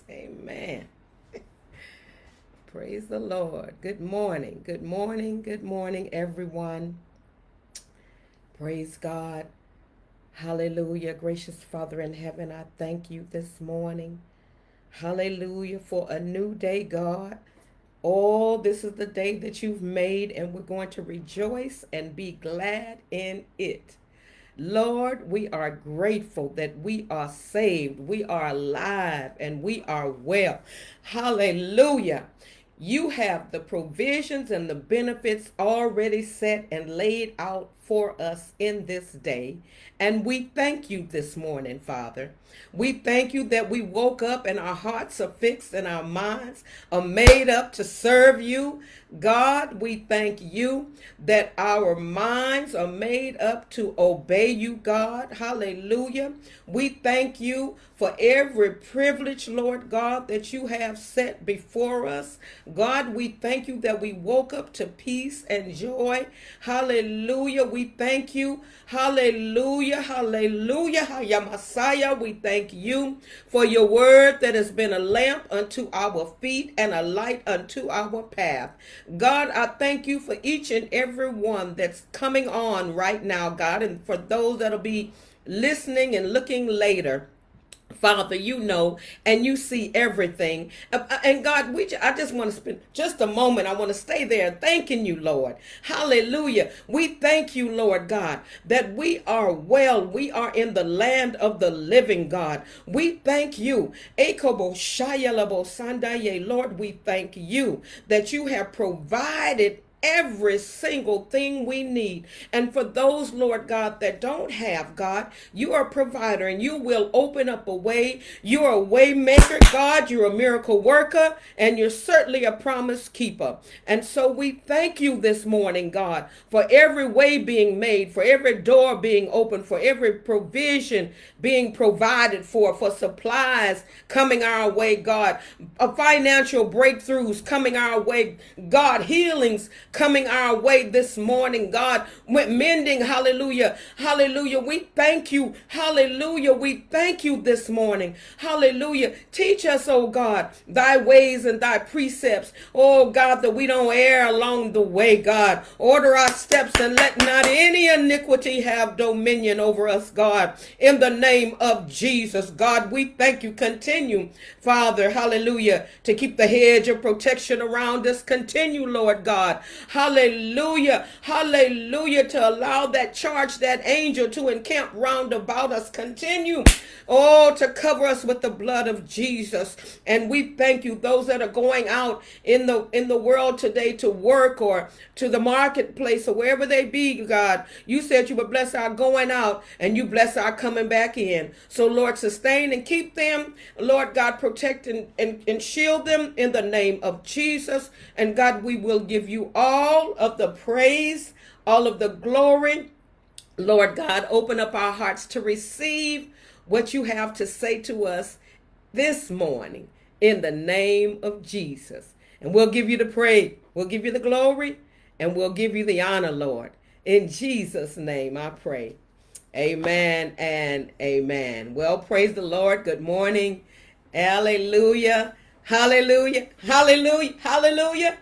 Amen. Praise the Lord. Good morning. Good morning. Good morning, everyone. Praise God. Hallelujah. Gracious Father in heaven, I thank you this morning. Hallelujah for a new day, God. Oh, this is the day that you've made, and we're going to rejoice and be glad in it. Lord, we are grateful that we are saved, we are alive, and we are well. Hallelujah. You have the provisions and the benefits already set and laid out for us in this day. And we thank you this morning, Father. We thank you that we woke up and our hearts are fixed and our minds are made up to serve you. God, we thank you that our minds are made up to obey you, God. Hallelujah. We thank you for every privilege, Lord God, that you have set before us. God, we thank you that we woke up to peace and joy. Hallelujah. We thank you. Hallelujah. Hallelujah. Hallelujah. Messiah, we thank you for your word that has been a lamp unto our feet and a light unto our path. God, I thank you for each and every one that's coming on right now, God, and for those that'll be listening and looking later. Father, you know, and you see everything. And God, I just want to spend just a moment. I want to stay there thanking you, Lord. Hallelujah. We thank you, Lord God, that we are well. We are in the land of the living, God. We thank you. Lord, we thank you that you have provided every single thing we need. And for those, Lord God, that don't have, God, you are a provider and you will open up a way. You are a way maker, God. You're a miracle worker, and you're certainly a promise keeper. And so we thank you this morning, God, for every way being made, for every door being opened, for every provision being provided for supplies coming our way, God, financial breakthroughs coming our way, God, healings coming our way this morning, God, with mending. Hallelujah. Hallelujah. We thank you. Hallelujah. We thank you this morning. Hallelujah. Teach us, oh God, thy ways and thy precepts. Oh God, that we don't err along the way, God. Order our steps and let not any iniquity have dominion over us, God. In the name of Jesus, God, we thank you. Continue, Father, hallelujah, to keep the hedge of protection around us. Continue, Lord God. Hallelujah. Hallelujah. To allow that charge, that angel to encamp round about us. Continue, oh, to cover us with the blood of Jesus. And we thank you, those that are going out in the world today to work or to the marketplace or wherever they be, God. You said you would bless our going out and you bless our coming back in. So Lord, sustain and keep them. Lord God, protect and shield them in the name of Jesus. And God, we will give you all of the praise, all of the glory. Lord God, open up our hearts to receive what you have to say to us this morning in the name of Jesus. And we'll give you the praise, we'll give you the glory, and we'll give you the honor, Lord. In Jesus' name I pray. Amen and amen. Well, praise the Lord. Good morning. Hallelujah. Hallelujah. Hallelujah. Hallelujah.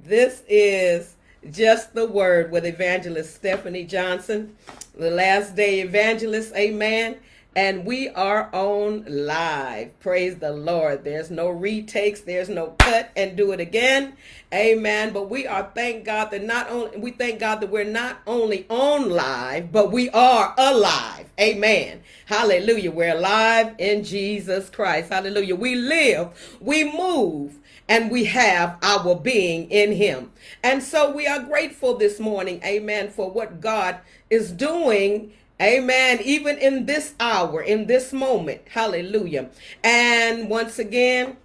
This is Just the Word with Evangelist Stephanie Johnson, the last day evangelist. Amen. And we are on live. Praise the Lord. There's no retakes. There's no cut and do it again. Amen. But we are, thank God that we thank God that we're not only on live, but we are alive. Amen. Hallelujah. We're alive in Jesus Christ. Hallelujah. We live, we move, and we have our being in him. And so we are grateful this morning, amen, for what God is doing, amen, even in this hour, in this moment. Hallelujah. And once again,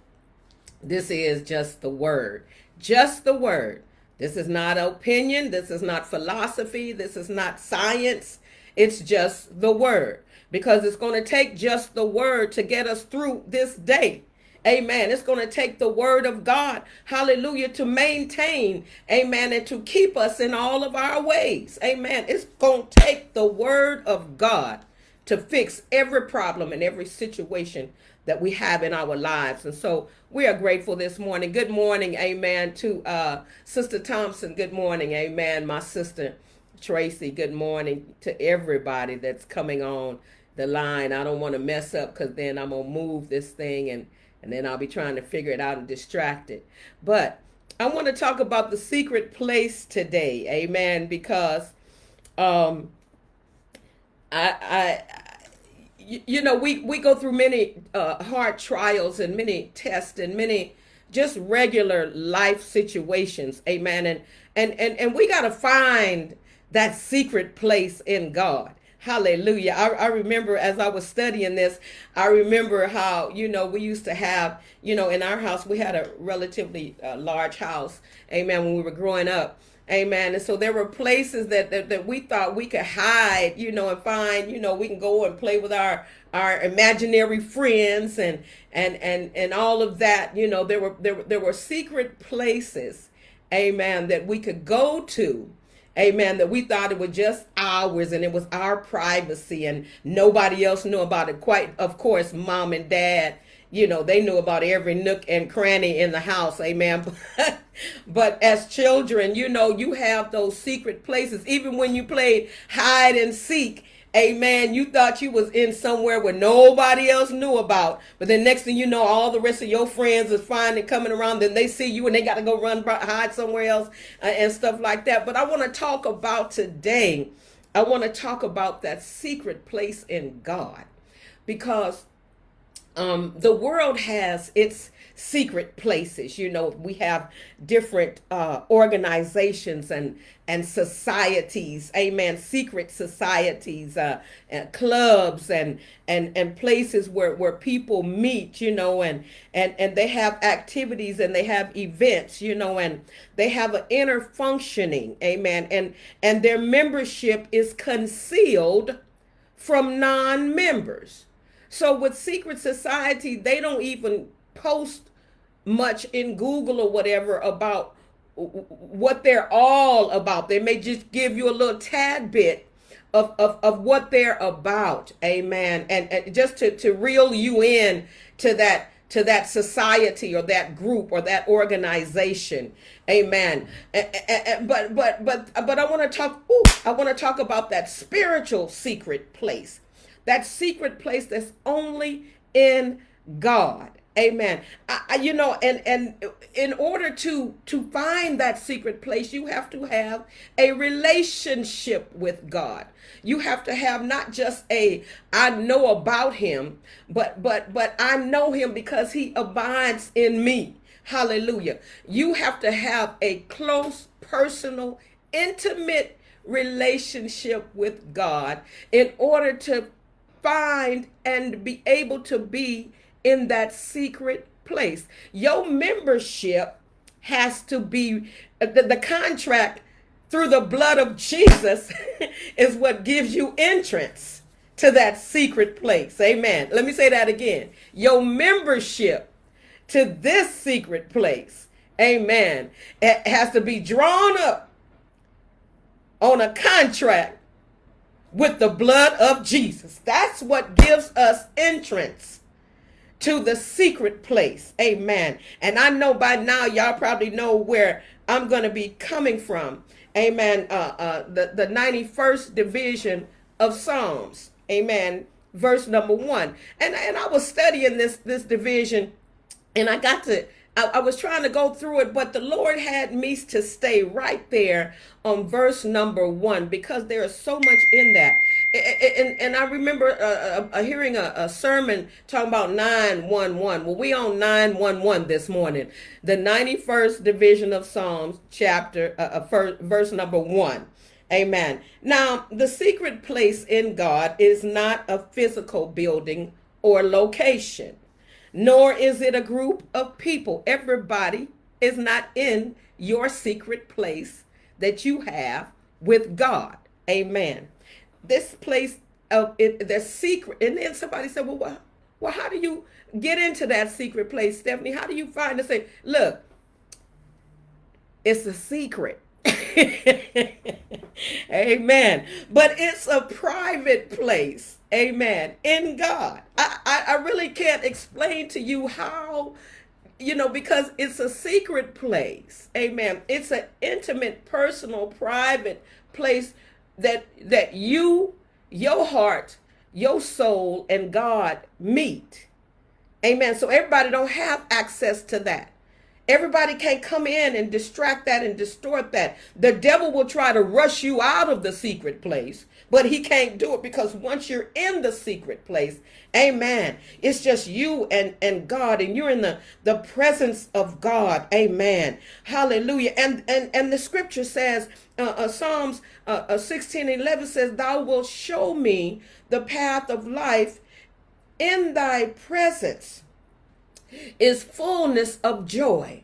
this is just the word. Just the word. This is not opinion. This is not philosophy. This is not science. It's just the word. Because it's going to take just the word to get us through this day. Amen. It's going to take the word of God, hallelujah, to maintain, amen, and to keep us in all of our ways. Amen. It's going to take the word of God to fix every problem and every situation that we have in our lives. And so we are grateful this morning. Good morning, amen, to Sister Thompson. Good morning, amen. My sister Tracy, good morning to everybody that's coming on the line. I don't want to mess up because then I'm going to move this thing and then I'll be trying to figure it out and distracted. But I want to talk about the secret place today, amen, because you know, we go through many hard trials and many tests and many just regular life situations, amen, and we got to find that secret place in God. Hallelujah. I remember as I was studying this, I remember how, you know, we used to have, you know, in our house, we had a relatively large house, amen, when we were growing up. Amen. And so there were places that we thought we could hide, you know, and find, you know, we can go and play with our imaginary friends and all of that. You know, there were secret places, amen, that we could go to. Amen. That we thought it was just ours and it was our privacy and nobody else knew about it. Quite, of course, mom and dad, you know, they knew about every nook and cranny in the house. Amen. But as children, you know, you have those secret places. Even when you played hide and seek, amen, you thought you was in somewhere where nobody else knew about. But then next thing you know, all the rest of your friends is finding coming around. Then they see you and they got to go run, hide somewhere else and stuff like that. But I want to talk about today, I want to talk about that secret place in God. Because the world has its secret places. You know, we have different organizations and societies, amen, secret societies, and clubs and places where people meet, you know, and they have activities and they have events, you know, and they have an inner functioning, amen, and their membership is concealed from non-members. So with secret society, they don't even post much in Google or whatever about what they're all about. They may just give you a little tad bit of what they're about. Amen. And just to reel you in to that society or that group or that organization. Amen. But I want to talk about that spiritual secret place. That secret place that's only in God. Amen. You know, and in order to find that secret place, you have to have a relationship with God. You have to have not just I know about him, but I know him because he abides in me. Hallelujah. You have to have a close, personal, intimate relationship with God in order to find and be able to be in that secret place. Your membership has to be the contract through the blood of Jesus is what gives you entrance to that secret place. Amen. Let me say that again. Your membership to this secret place, amen, it has to be drawn up on a contract with the blood of Jesus. That's what gives us entrance to the secret place. Amen. And I know by now y'all probably know where I'm going to be coming from. Amen. The 91st division of Psalms. Amen. Verse number 1. And I was studying this division, and I was trying to go through it, but the Lord had me to stay right there on verse number 1 because there is so much in that. And I remember hearing a sermon talking about 911. Well, we on 911 this morning. The 91st division of Psalms, verse number 1. Amen. Now, the secret place in God is not a physical building or location, nor is it a group of people. Everybody is not in your secret place that you have with God. Amen. This place of it, the secret. And then somebody said, well, how do you get into that secret place, Stephanie? How do you find it? Say, look, it's a secret. Amen. But it's a private place. Amen. In God. I really can't explain to you how, because it's a secret place. Amen. It's an intimate, personal, private place that you, your heart, your soul, and God meet. Amen. So everybody don't have access to that. Everybody can't come in and distract that and distort that. The devil will try to rush you out of the secret place, but he can't do it, because once you're in the secret place, amen, it's just you and God, and you're in the presence of God. Amen. Hallelujah. And the scripture says, Psalms 16:11 says, thou wilt show me the path of life. In thy presence is fullness of joy.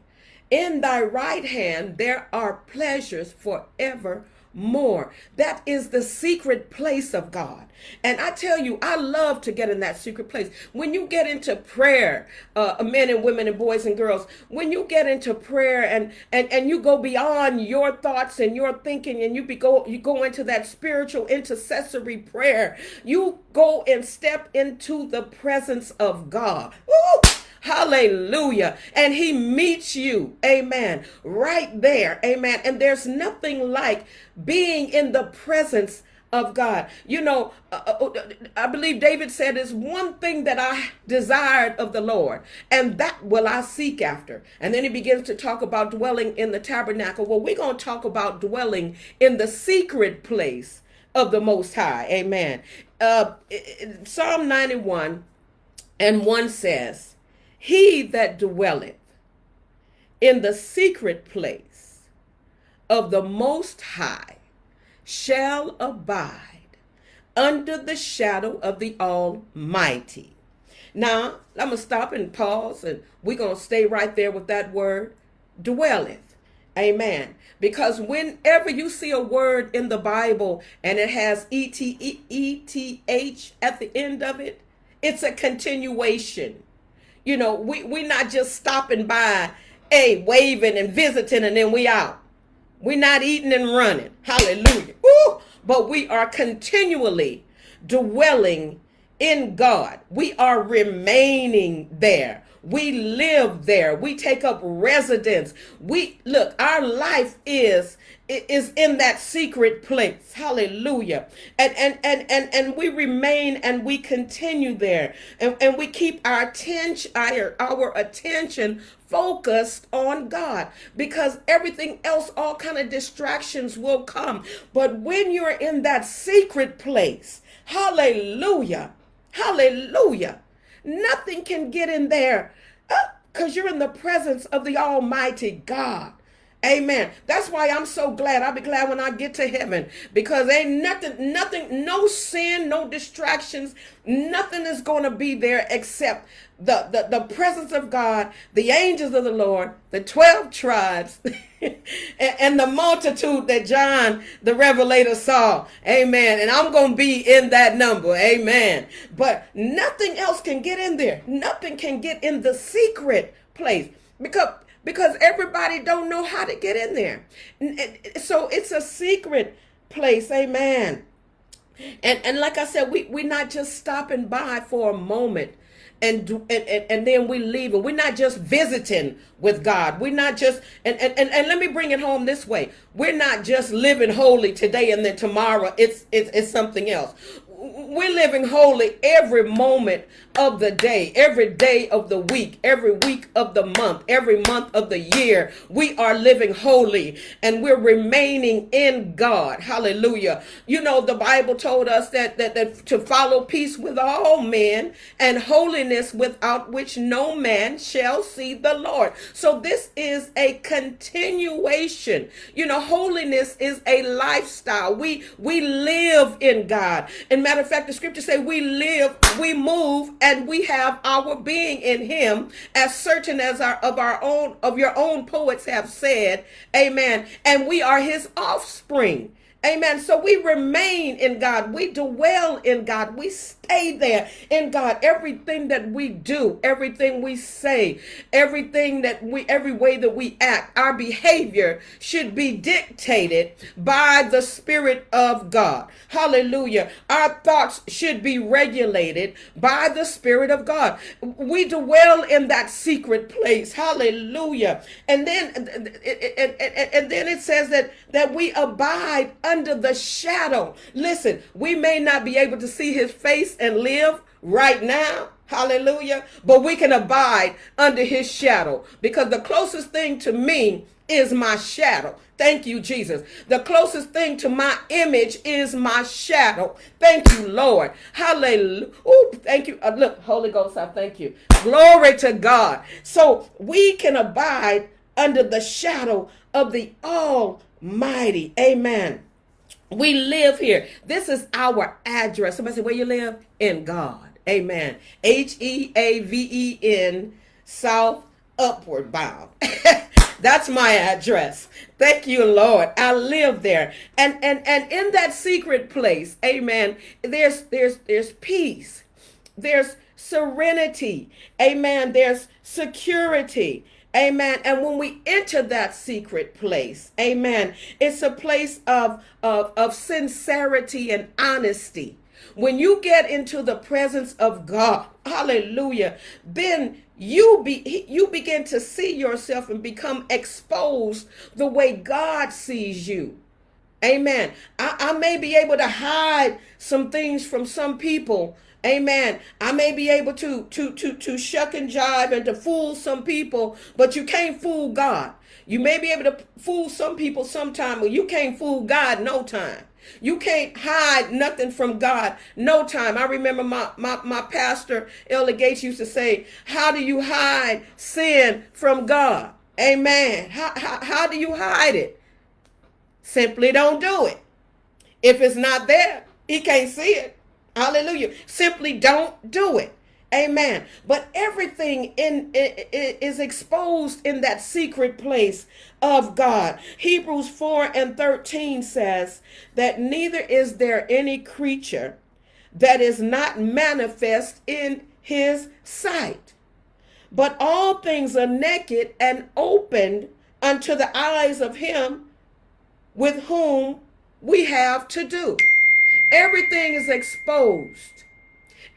In thy right hand there are pleasures forevermore. That is the secret place of God. And I tell you, I love to get in that secret place. When you get into prayer, men and women and boys and girls, when you get into prayer and you go beyond your thoughts and your thinking, and you go into that spiritual intercessory prayer, you go and step into the presence of God. Woo! Hallelujah. And he meets you. Amen. Right there. Amen. And there's nothing like being in the presence of God. I believe David said, "There's one thing that I desired of the Lord, and that will I seek after." And then he begins to talk about dwelling in the tabernacle. Well, we're going to talk about dwelling in the secret place of the Most High. Amen. Psalm 91:1 says, he that dwelleth in the secret place of the Most High shall abide under the shadow of the Almighty. Now, I'm going to stop and pause, and we're going to stay right there with that word, dwelleth. Amen. Because whenever you see a word in the Bible and it has ETH at the end of it, it's a continuation. We're not just stopping by, waving and visiting, and then we out. We're not eating and running. Hallelujah. Woo! But we are continually dwelling in God. We are remaining there. We live there. We take up residence. Our life is in that secret place. Hallelujah. And we remain and we continue there. And we keep our attention focused on God, because everything else, all kind of distractions will come. But when you're in that secret place, hallelujah, nothing can get in there, because you're in the presence of the Almighty God. Amen. That's why I'm so glad. I'll be glad when I get to heaven, because ain't nothing, no sin, no distractions, nothing is going to be there except the presence of God, the angels of the Lord, the 12 tribes, and the multitude that John the Revelator saw. Amen. And I'm going to be in that number. Amen. But nothing else can get in there. Nothing can get in the secret place, because everybody don't know how to get in there. So it's a secret place. Amen. And like I said, we're not just stopping by for a moment and then we leave. We're not just visiting with God. We're not just, and let me bring it home this way. We're not just living holy today and then tomorrow it's something else. we're living holy every moment of the day, every day of the week, every week of the month, every month of the year. We are living holy and we're remaining in God. Hallelujah. You know, the Bible told us that to follow peace with all men and holiness without which no man shall see the Lord. So this is a continuation. You know, holiness is a lifestyle. We live in God. And matter of fact, the scriptures say we live, we move, and we have our being in him, as certain as your own poets have said. Amen. And we are his offspring. Amen. So we remain in God. We dwell in God. We stay there in God. Everything that we do, everything we say, every way that we act, our behavior should be dictated by the Spirit of God. Hallelujah. Our thoughts should be regulated by the Spirit of God. We dwell in that secret place. Hallelujah. And then it says that we abide under the shadow. Listen, we may not be able to see his face and live right now. Hallelujah. But we can abide under his shadow, because the closest thing to me is my shadow. Thank you, Jesus. The closest thing to my image is my shadow. Thank you, Lord. Hallelujah. Ooh, thank you. Look, Holy Ghost, I thank you. Glory to God. So we can abide under the shadow of the Almighty. Amen. We live here. This is our address. Somebody say, where you live? In God. Amen. Heaven, south, upward bound. That's my address. Thank you, Lord. I live there. And in that secret place, amen, there's peace. There's serenity. Amen. There's security. Amen. And when we enter that secret place, amen, it's a place of sincerity and honesty. When you get into the presence of God, hallelujah, then you begin to see yourself and become exposed the way God sees you. Amen. I may be able to hide some things from some people. Amen. I may be able to shuck and jive and to fool some people, but you can't fool God. You may be able to fool some people sometime, but you can't fool God no time. You can't hide nothing from God no time. I remember my pastor, Elder Gates, used to say, how do you hide sin from God? Amen. How do you hide it? Simply don't do it. If it's not there, he can't see it. Hallelujah. Simply don't do it. Amen. But everything is exposed in that secret place of God. Hebrews 4:13 says that neither is there any creature that is not manifest in his sight, but all things are naked and opened unto the eyes of him with whom we have to do. Everything is exposed.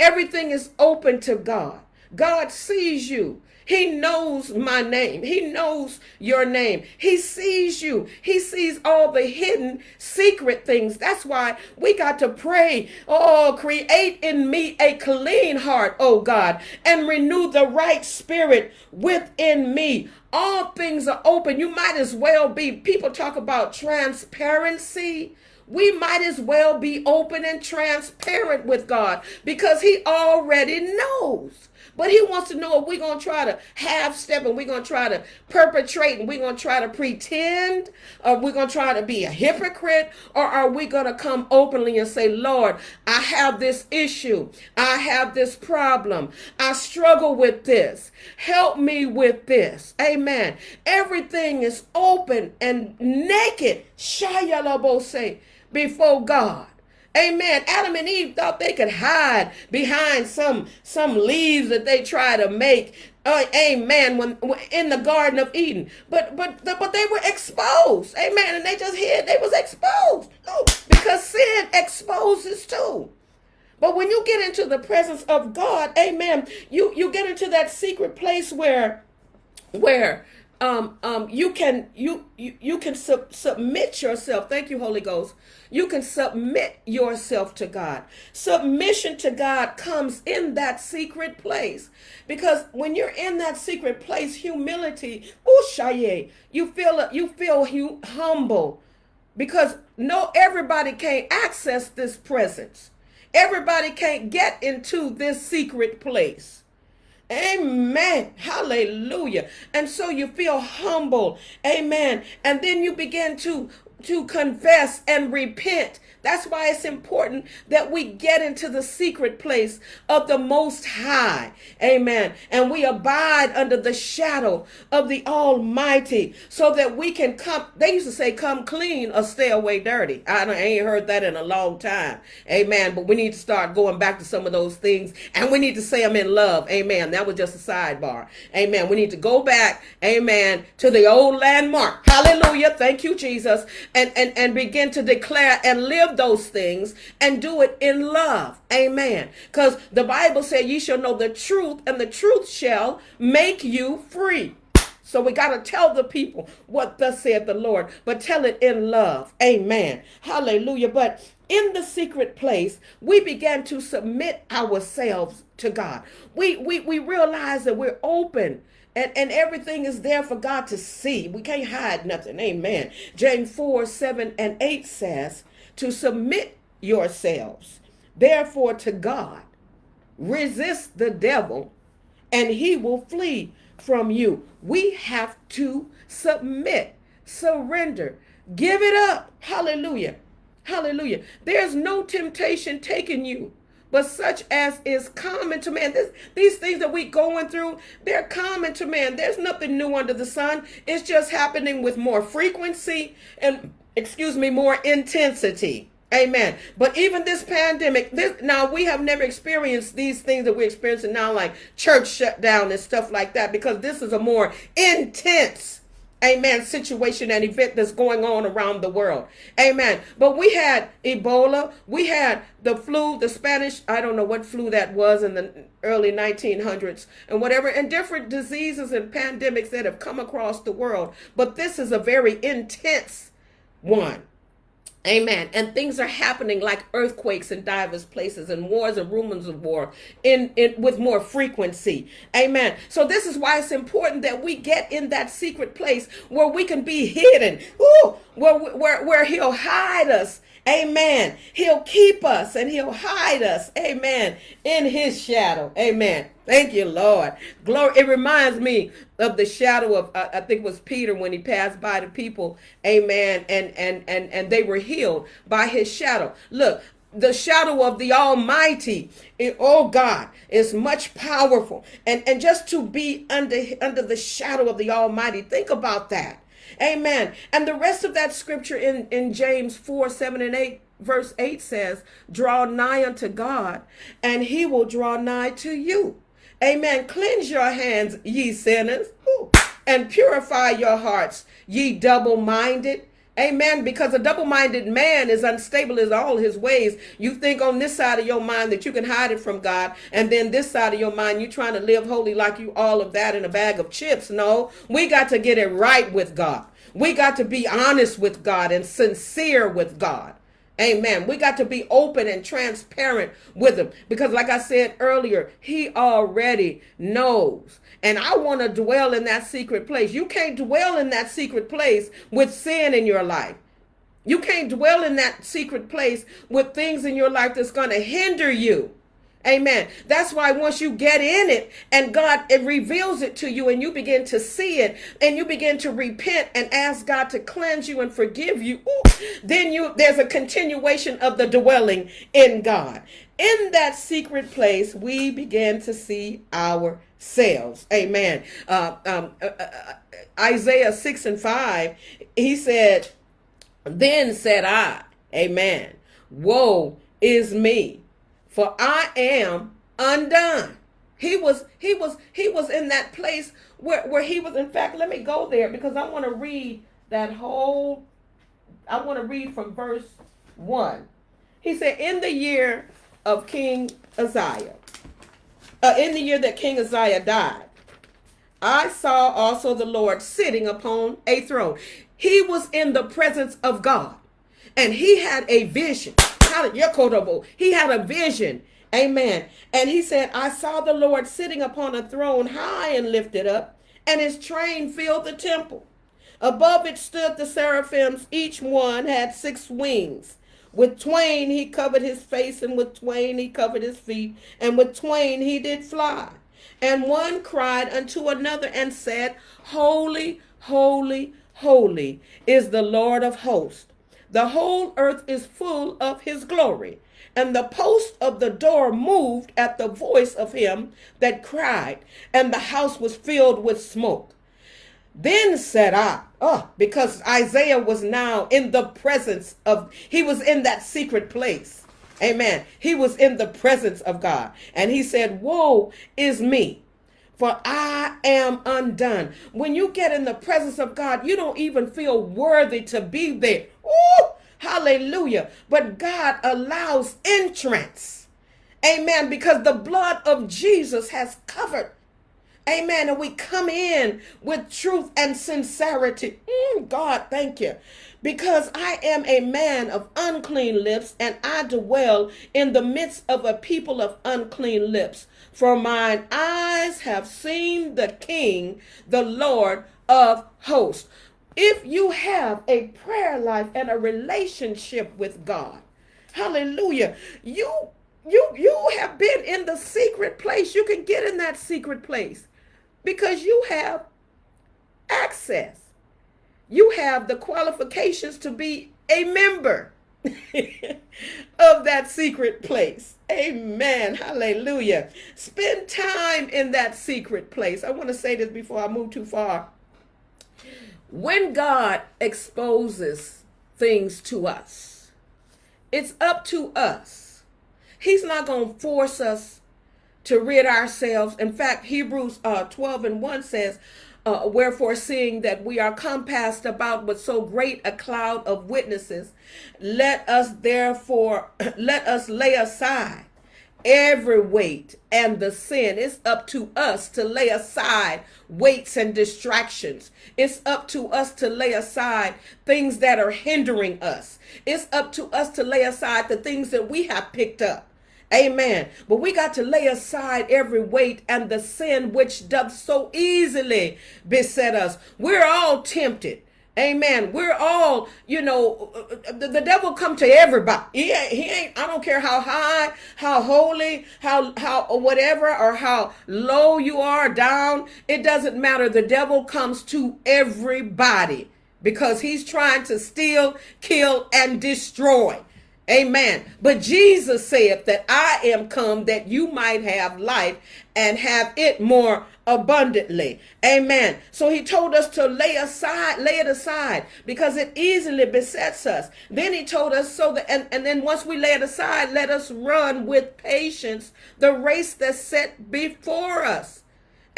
Everything is open to God. God sees you. He knows my name. He knows your name. He sees you. He sees all the hidden secret things. That's why we got to pray. Oh, create in me a clean heart, oh God, and renew the right spirit within me. All things are open. You might as well be, people talk about transparency. We might as well be open and transparent with God, because he already knows. But he wants to know if we're going to try to half-step and we're going to try to perpetrate and we're going to try to pretend, or we're going to try to be a hypocrite, or are we going to come openly and say, Lord, I have this issue. I have this problem. I struggle with this. Help me with this. Amen. Everything is open and naked. Shayalabose. Before God. Amen. Adam and Eve thought they could hide behind some leaves that they try to make. Amen. When in the Garden of Eden, but they were exposed. Amen. And they just hid. They was exposed. Oh, because sin exposes too. But when you get into the presence of God, amen, you get into that secret place where you can submit yourself. Thank you, Holy Ghost. You can submit yourself to God. Submission to God comes in that secret place, because when you're in that secret place, humility, you feel humble, because no, everybody can't access this presence. Everybody can't get into this secret place. Amen. Hallelujah. And so you feel humble. Amen. And then you begin to confess and repent. That's why it's important that we get into the secret place of the Most High. Amen. And we abide under the shadow of the Almighty, so that we can come. They used to say, come clean or stay away dirty. I ain't heard that in a long time. Amen. But we need to start going back to some of those things, and we need to say them in love. Amen. That was just a sidebar. Amen. We need to go back, amen, to the old landmark. Hallelujah. Thank you, Jesus. And begin to declare and live those things, and do it in love. Amen. Because the Bible said, ye shall know the truth, and the truth shall make you free. So we got to tell the people what thus saith the Lord, but tell it in love. Amen. Hallelujah. But in the secret place, we began to submit ourselves to God. We realize that we're open, and everything is there for God to see. We can't hide nothing. Amen. James 4:7-8 says, to submit yourselves, therefore, to God. Resist the devil, and he will flee from you. We have to submit, surrender, give it up. Hallelujah. Hallelujah. There's no temptation taking you, but such as is common to man. These things that we going through, they're common to man. There's nothing new under the sun. It's just happening with more frequency and, more intensity. Amen. But even this pandemic, now we have never experienced these things that we're experiencing now, like church shutdown and stuff like that, because this is a more intense, amen, situation and event that's going on around the world. Amen. But we had Ebola. We had the flu, the Spanish, I don't know what flu that was in the early 1900s and whatever, and different diseases and pandemics that have come across the world. But this is a very intense one. Amen. And things are happening like earthquakes in diverse places, and wars and rumors of war with more frequency. Amen. So this is why it's important that we get in that secret place where we can be hidden. Ooh, where he'll hide us. Amen. He'll keep us and he'll hide us. Amen. In his shadow. Amen. Thank you, Lord. Glory. It reminds me of the shadow of, I think it was Peter when he passed by the people. Amen. And they were healed by his shadow. Look, the shadow of the Almighty, oh God, is much powerful. And just to be under the shadow of the Almighty, think about that. Amen. And the rest of that scripture in James 4:7-8, verse 8 says, draw nigh unto God, and he will draw nigh to you. Amen. Cleanse your hands, ye sinners, and purify your hearts, ye double-minded. Amen. Because a double-minded man is unstable in all his ways. You think on this side of your mind that you can hide it from God, and then this side of your mind, you're trying to live holy like you all of that in a bag of chips. No, we got to get it right with God. We got to be honest with God and sincere with God. Amen. We got to be open and transparent with him, because like I said earlier, he already knows. And I want to dwell in that secret place. You can't dwell in that secret place with sin in your life. You can't dwell in that secret place with things in your life that's going to hinder you. Amen. That's why once you get in it and God reveals it to you and you begin to see it and you begin to repent and ask God to cleanse you and forgive you, then there's a continuation of the dwelling in God. In that secret place, we begin to see ourselves. Amen. Isaiah 6:5, he said, then said I, amen, woe is me, for I am undone. He was in that place where he was. In fact, let me go there because I want to read I want to read from verse 1. He said, in the year of King Uzziah, in the year that King Uzziah died, I saw also the Lord sitting upon a throne. He was in the presence of God, and he had a vision. He had a vision. Amen. And he said, I saw the Lord sitting upon a throne high and lifted up, and his train filled the temple. Above it stood the seraphims. Each one had 6 wings. With twain he covered his face, and with twain he covered his feet, and with twain he did fly. And one cried unto another and said, Holy, holy, holy is the Lord of hosts. The whole earth is full of his glory. And the post of the door moved at the voice of him that cried, and the house was filled with smoke. Then said I, because Isaiah was now in the presence of, he was in that secret place. Amen. He was in the presence of God. And he said, woe is me, for I am undone. When you get in the presence of God, you don't even feel worthy to be there. Ooh, hallelujah. But God allows entrance. Amen. Because the blood of Jesus has covered. Amen. And we come in with truth and sincerity. God, thank you. Because I am a man of unclean lips, and I dwell in the midst of a people of unclean lips. For mine eyes have seen the King, the Lord of hosts. If you have a prayer life and a relationship with God, hallelujah, you have been in the secret place. You can get in that secret place because you have access. You have the qualifications to be a member of that secret place. Amen. Hallelujah. Spend time in that secret place. I want to say this before I move too far. When God exposes things to us, it's up to us. He's not going to force us to rid ourselves. In fact, Hebrews 12:1 says, wherefore, seeing that we are compassed about with so great a cloud of witnesses, let us lay aside every weight and the sin. It's up to us to lay aside weights and distractions. It's up to us to lay aside things that are hindering us. It's up to us to lay aside the things that we have picked up. Amen. But we got to lay aside every weight and the sin which doth so easily beset us. We're all tempted. Amen. We're all, the devil come to everybody. He ain't, I don't care how high, how holy, how whatever, or how low you are, down. It doesn't matter. The devil comes to everybody because he's trying to steal, kill, and destroy. Amen. But Jesus said that I am come that you might have life and have it more abundantly. Amen. So he told us to lay it aside because it easily besets us. Then he told us and then once we lay it aside, let us run with patience the race that's set before us.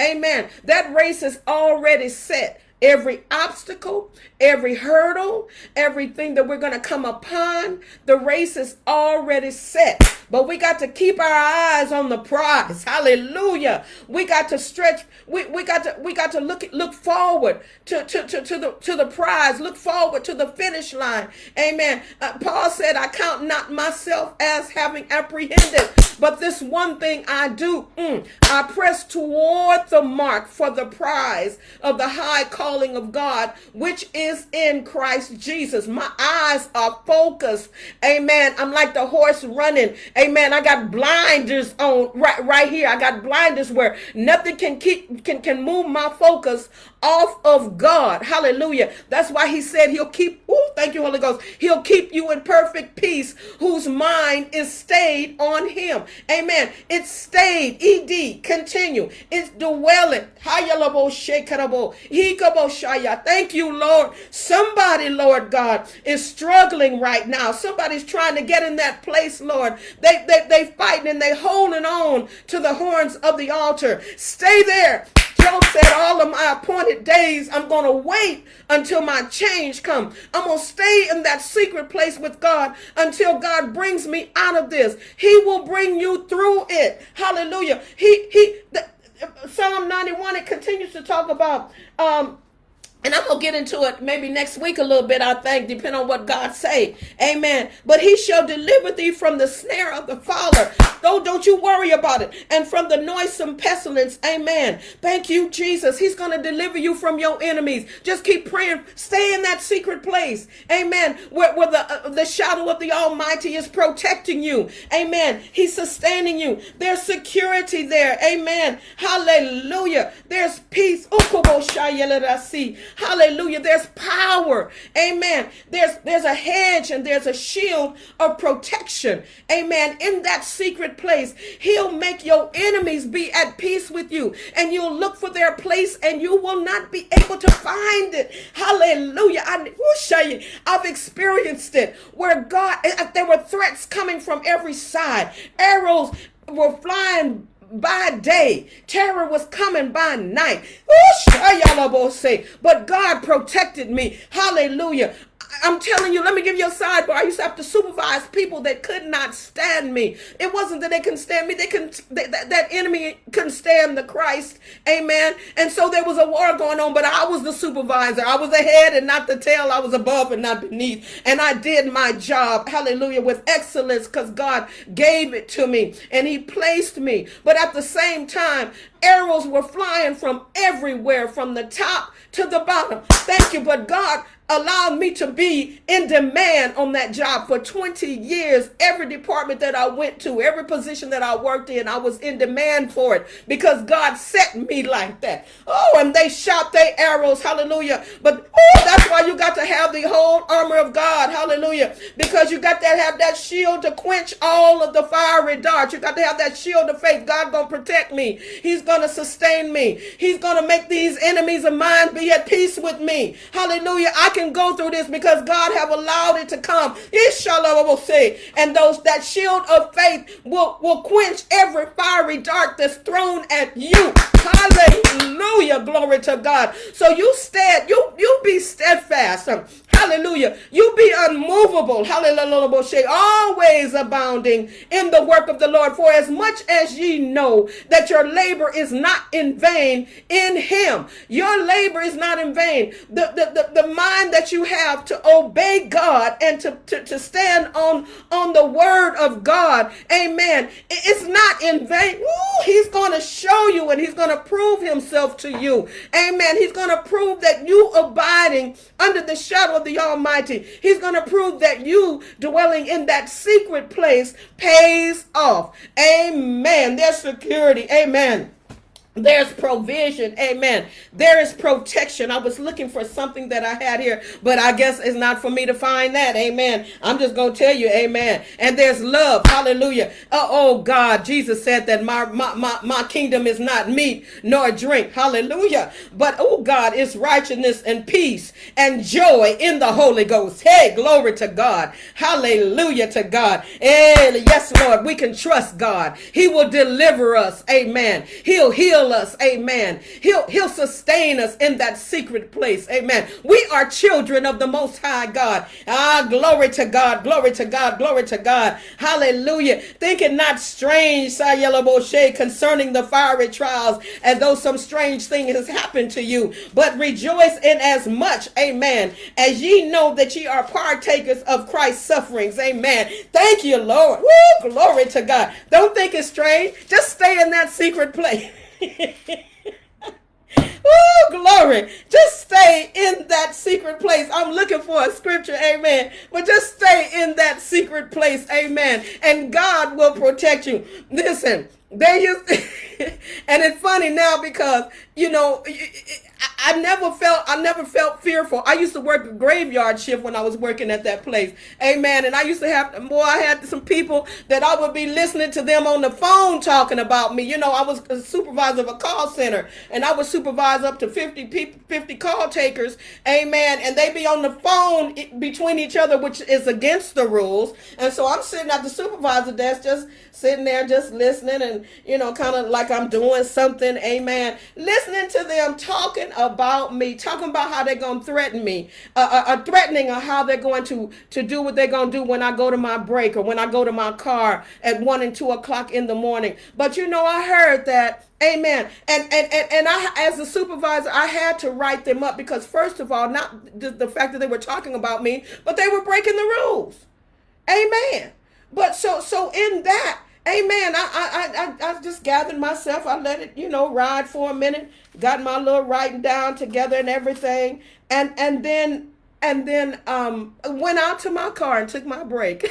Amen. That race is already set. Every obstacle, every hurdle, everything that we're going to come upon, the race is already set. But we got to keep our eyes on the prize. Hallelujah. We got to stretch. We got to look forward to the prize. Look forward to the finish line. Amen. Paul said, I count not myself as having apprehended, but this one thing I do, I press toward the mark for the prize of the high calling of God, which is in Christ Jesus. My eyes are focused. Amen. I'm like the horse running. Amen. I got blinders on right here. I got blinders where nothing can move my focus off of God. Hallelujah. That's why he said he'll keep, thank you, Holy Ghost. He'll keep you in perfect peace whose mind is stayed on him. Amen. It's stayed, ed, continue. It's dwelling. Thank you, Lord. Somebody, Lord God, is struggling right now. Somebody's trying to get in that place, Lord. They fighting and they holding on to the horns of the altar. Stay there. Job said, all of my appointed days, I'm going to wait until my change comes. I'm going to stay in that secret place with God until God brings me out of this. He will bring you through it. Hallelujah. Psalm 91, it continues to talk about, and I'm going to get into it maybe next week a little bit, I think, depending on what God say. Amen. But he shall deliver thee from the snare of the fowler. Don't you worry about it. And from the noisome pestilence. Amen. Thank you, Jesus. He's going to deliver you from your enemies. Just keep praying. Stay in that secret place. Amen. Where the shadow of the Almighty is protecting you. Amen. He's sustaining you. There's security there. Amen. Hallelujah. There's peace. Hallelujah. There's power. Amen. There's a hedge and there's a shield of protection. Amen. In that secret place, he'll make your enemies be at peace with you, and you'll look for their place and you will not be able to find it. Hallelujah. I've experienced it where there were threats coming from every side. Arrows were flying by day. Terror was coming by night. But God protected me. Hallelujah. I'm telling you, let me give you a sidebar. I used to have to supervise people that could not stand me. It wasn't that they couldn't stand me. That enemy couldn't stand the Christ. Amen. And so there was a war going on, but I was the supervisor. I was the head and not the tail. I was above and not beneath. And I did my job, hallelujah, with excellence, because God gave it to me and he placed me. But at the same time, arrows were flying from everywhere, from the top to the bottom. Thank you. But God allowed me to be in demand on that job for 20 years. Every department that I went to, every position that I worked in, I was in demand for it because God set me like that. Oh, and they shot their arrows. Hallelujah. But that's why you got to have the whole armor of God. Hallelujah. Because you got to have that shield to quench all of the fiery darts. You got to have that shield of faith. God gonna protect me. He's gonna sustain me. He's gonna make these enemies of mine be at peace with me. Hallelujah. I can go through this because God have allowed it to come. Inshallah, will say, and that shield of faith will quench every fiery dart that's thrown at you. Hallelujah, glory to God. So you be steadfast. Hallelujah. You be unmovable. Hallelujah. Always abounding in the work of the Lord. For as much as ye know that your labor is not in vain in him. Your labor is not in vain. The mind that you have to obey God and to stand on the word of God. Amen. It's not in vain. Ooh, he's going to show you and he's going to prove himself to you. Amen. He's going to prove that you abiding under the shadow of the Almighty. He's going to prove that you dwelling in that secret place pays off. Amen. There's security. Amen. There's provision. Amen. There is protection. I was looking for something that I had here, but I guess it's not for me to find that. Amen. I'm just going to tell you. Amen. And there's love. Hallelujah. Oh God, Jesus said that my kingdom is not meat nor drink. Hallelujah. But oh God, it's righteousness and peace and joy in the Holy Ghost. Hey, glory to God. Hallelujah to God. And yes, Lord, we can trust God. He will deliver us. Amen. He'll heal us. Amen. He'll sustain us in that secret place. Amen. We are children of the Most High God. Glory to God. Glory to God. Glory to God. Hallelujah. Think it not strange, Sayela Moshe, concerning the fiery trials, as though some strange thing has happened to you. But rejoice in as much, amen, as ye know that ye are partakers of Christ's sufferings. Amen. Thank you, Lord. Woo, glory to God. Don't think it's strange. Just stay in that secret place. Oh, glory. Just stay in that secret place. I'm looking for a scripture, amen. But just stay in that secret place, amen. And God will protect you. Listen, they used and it's funny now because, you know, I never felt fearful. I used to work a graveyard shift when I was working at that place. Amen. And I used to have, I had some people that I would be listening to them on the phone talking about me. You know, I was a supervisor of a call center and I would supervise up to 50 people, 50 call takers. Amen. And they be on the phone between each other, which is against the rules. And so I'm sitting at the supervisor desk, just sitting there, just listening and, kind of like I'm doing something, amen. Listening to them talking about me, talking about how they're going to threaten me, threatening on how they're going to do what they're going to do when I go to my break or when I go to my car at 1 and 2 o'clock in the morning. But I heard that. Amen. And I, as a supervisor, I had to write them up because, first of all, not the fact that they were talking about me, but they were breaking the rules. Amen. But so in that, amen, I just gathered myself. I let it, ride for a minute, got my little writing down together and everything. And then went out to my car and took my break.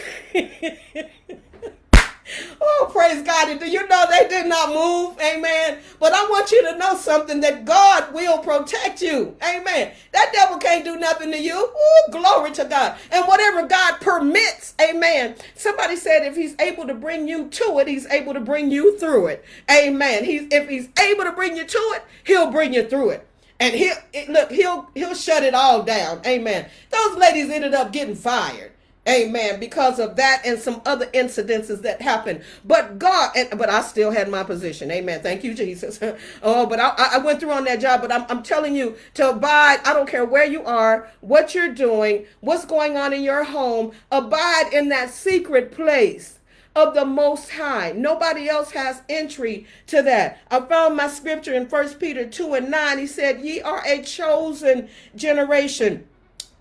Oh, praise God. Do you know they did not move? Amen. But I want you to know something, that God will protect you. Amen. That devil can't do nothing to you. Ooh, glory to God. And whatever God permits, amen. Somebody said if he's able to bring you to it, he's able to bring you through it. Amen. If he's able to bring you to it, he'll bring you through it. And he'll shut it all down. Amen. Those ladies ended up getting fired. Amen. Because of that and some other incidences that happened. But but I still had my position. Amen. Thank you, Jesus. But I went through on that job. But I'm telling you to abide. I don't care where you are, what you're doing, what's going on in your home. Abide in that secret place of the Most High. Nobody else has entry to that. I found my scripture in 1 Peter 2:9. He said, ye are a chosen generation,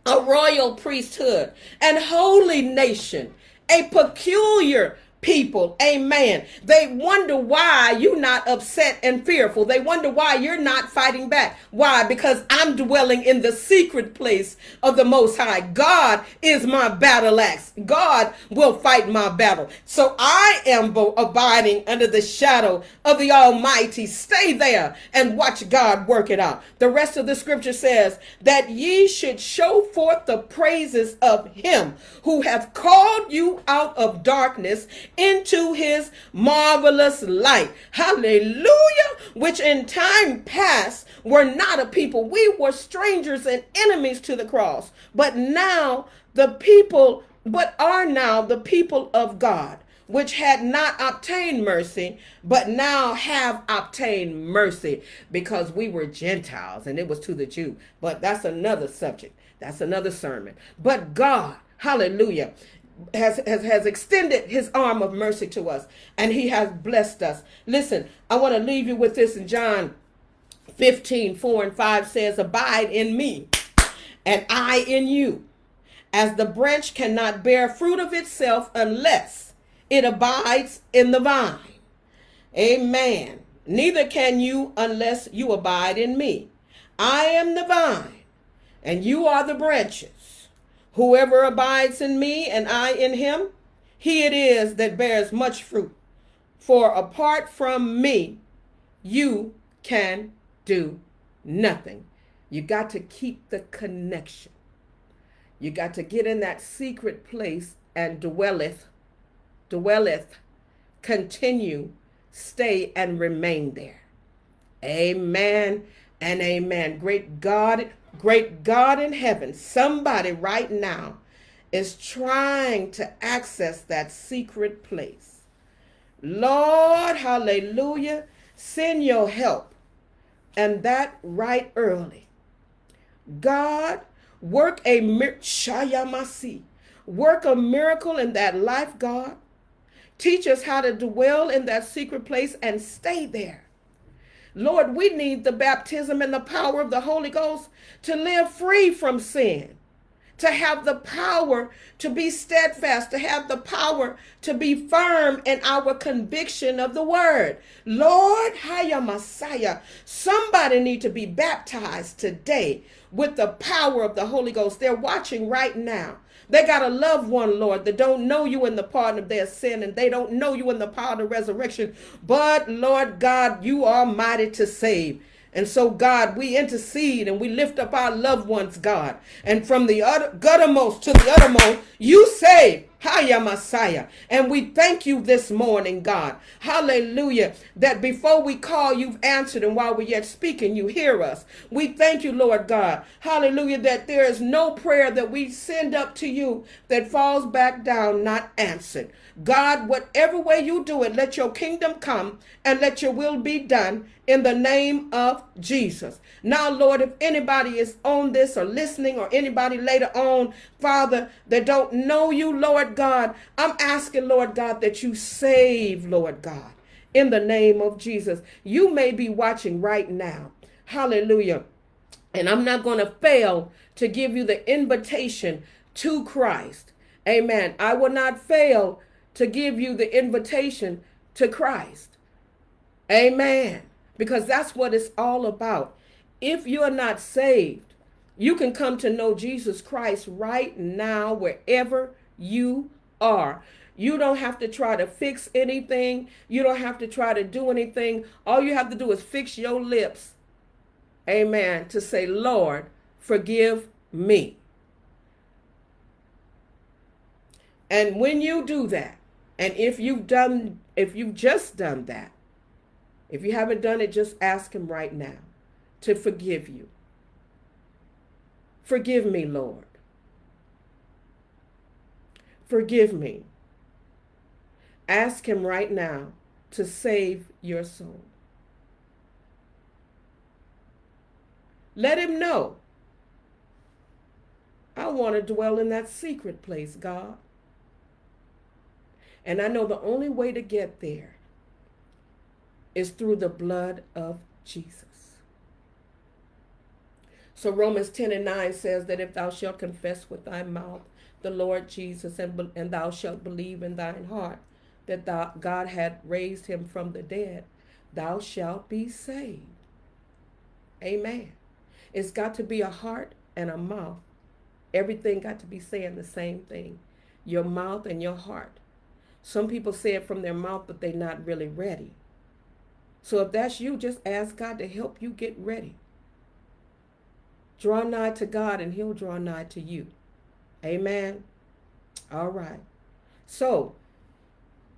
a royal priesthood, and holy nation, a peculiar people. Amen. They wonder why you're not upset and fearful. They wonder why you're not fighting back. Why? Because I'm dwelling in the secret place of the Most High. God is my battle axe. God will fight my battle. So I am abiding under the shadow of the Almighty. Stay there and watch God work it out. The rest of the scripture says that ye should show forth the praises of him who hath called you out of darkness into his marvelous light. Hallelujah. Which in time past were not a people. We were strangers and enemies to the cross. But now are now the people of God, which had not obtained mercy, but now have obtained mercy, because we were Gentiles and it was to the Jew. But that's another subject. That's another sermon. But God, hallelujah, has extended his arm of mercy to us, and he has blessed us. Listen, I want to leave you with this in John 15:4-5 says, abide in me and I in you, as the branch cannot bear fruit of itself unless it abides in the vine. Amen. Neither can you unless you abide in me. I am the vine and you are the branches. Whoever abides in me and I in him, he it is that bears much fruit. For apart from me, you can do nothing. You got to keep the connection. You got to get in that secret place and dwelleth, continue, stay, and remain there. Amen and amen. Great God in heaven, somebody right now is trying to access that secret place. Lord, hallelujah, send your help, and that right early. God, work a miracle in that life, God. Teach us how to dwell in that secret place and stay there. Lord, we need the baptism and the power of the Holy Ghost to live free from sin, to have the power to be steadfast, to have the power to be firm in our conviction of the word. Lord, Haya Messiah, somebody need to be baptized today with the power of the Holy Ghost. They're watching right now. They got a loved one, Lord, that don't know you in the pardon of their sin, and they don't know you in the power of the resurrection. But, Lord God, you are mighty to save. And so, God, we intercede and we lift up our loved ones, God. And from the guttermost to the uttermost, you save. Hiya, Messiah. And we thank you this morning, God. Hallelujah. That before we call, you've answered. And while we're yet speaking, you hear us. We thank you, Lord God. Hallelujah. That there is no prayer that we send up to you that falls back down, not answered. God, whatever way you do it, let your kingdom come and let your will be done in the name of Jesus. Now, Lord, if anybody is on this or listening, or anybody later on, Father, that don't know you, Lord God, I'm asking, Lord God, that you save, Lord God, in the name of Jesus. You may be watching right now. Hallelujah. And I'm not going to fail to give you the invitation to Christ. Amen. I will not fail to give you the invitation to Christ. Amen. Because that's what it's all about. If you're not saved, you can come to know Jesus Christ right now, wherever you are. You don't have to try to fix anything. You don't have to try to do anything. All you have to do is fix your lips. Amen. To say, Lord, forgive me. And when you do that, and if you've just done that, if you haven't done it, just ask him right now to forgive you. Forgive me, Lord. Forgive me. Ask him right now to save your soul. Let him know, I want to dwell in that secret place, God. And I know the only way to get there is through the blood of Jesus. So Romans 10:9 says that if thou shalt confess with thy mouth the Lord Jesus, and thou shalt believe in thine heart that God had raised him from the dead, thou shalt be saved. Amen. It's got to be a heart and a mouth. Everything got to be saying the same thing. Your mouth and your heart. Some people say it from their mouth, but they're not really ready. So if that's you, just ask God to help you get ready. Draw nigh to God and he'll draw nigh to you. Amen. All right. So,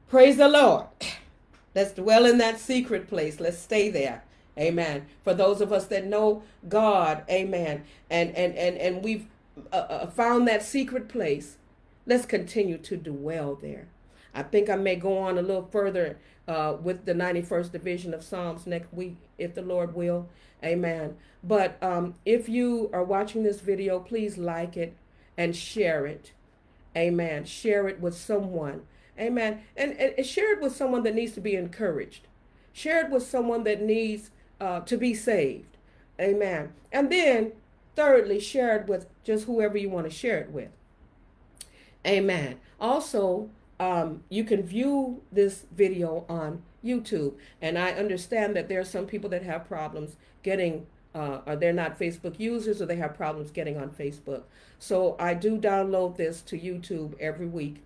praise the Lord. Let's dwell in that secret place. Let's stay there. Amen. For those of us that know God, amen, and we've found that secret place, let's continue to dwell there. I think I may go on a little further with the 91st division of Psalms next week, if the Lord will. Amen. But if you are watching this video, please like it and share it. Amen. Share it with someone. Amen. And share it with someone that needs to be encouraged. Share it with someone that needs to be saved. Amen. And then, thirdly, share it with just whoever you want to share it with. Amen. Also, you can view this video on YouTube. And I understand that there are some people that have problems getting, or they're not Facebook users, or they have problems getting on Facebook. So I do download this to YouTube every week.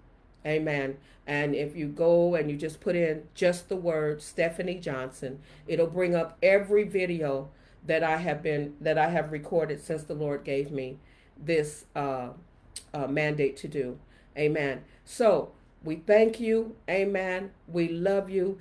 Amen. And if you go and you just put in just the word Stephanie Johnson, it'll bring up every video that I have recorded since the Lord gave me this mandate to do. Amen. So we thank you. Amen. We love you.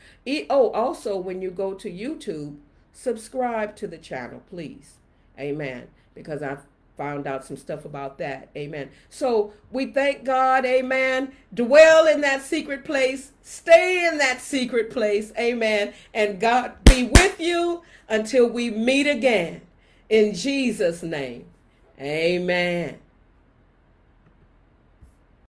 Also, when you go to YouTube, subscribe to the channel, please. Amen. Because I've found out some stuff about that. Amen. So we thank God. Amen. Dwell in that secret place. Stay in that secret place. Amen. And God be with you until we meet again. In Jesus' name. Amen.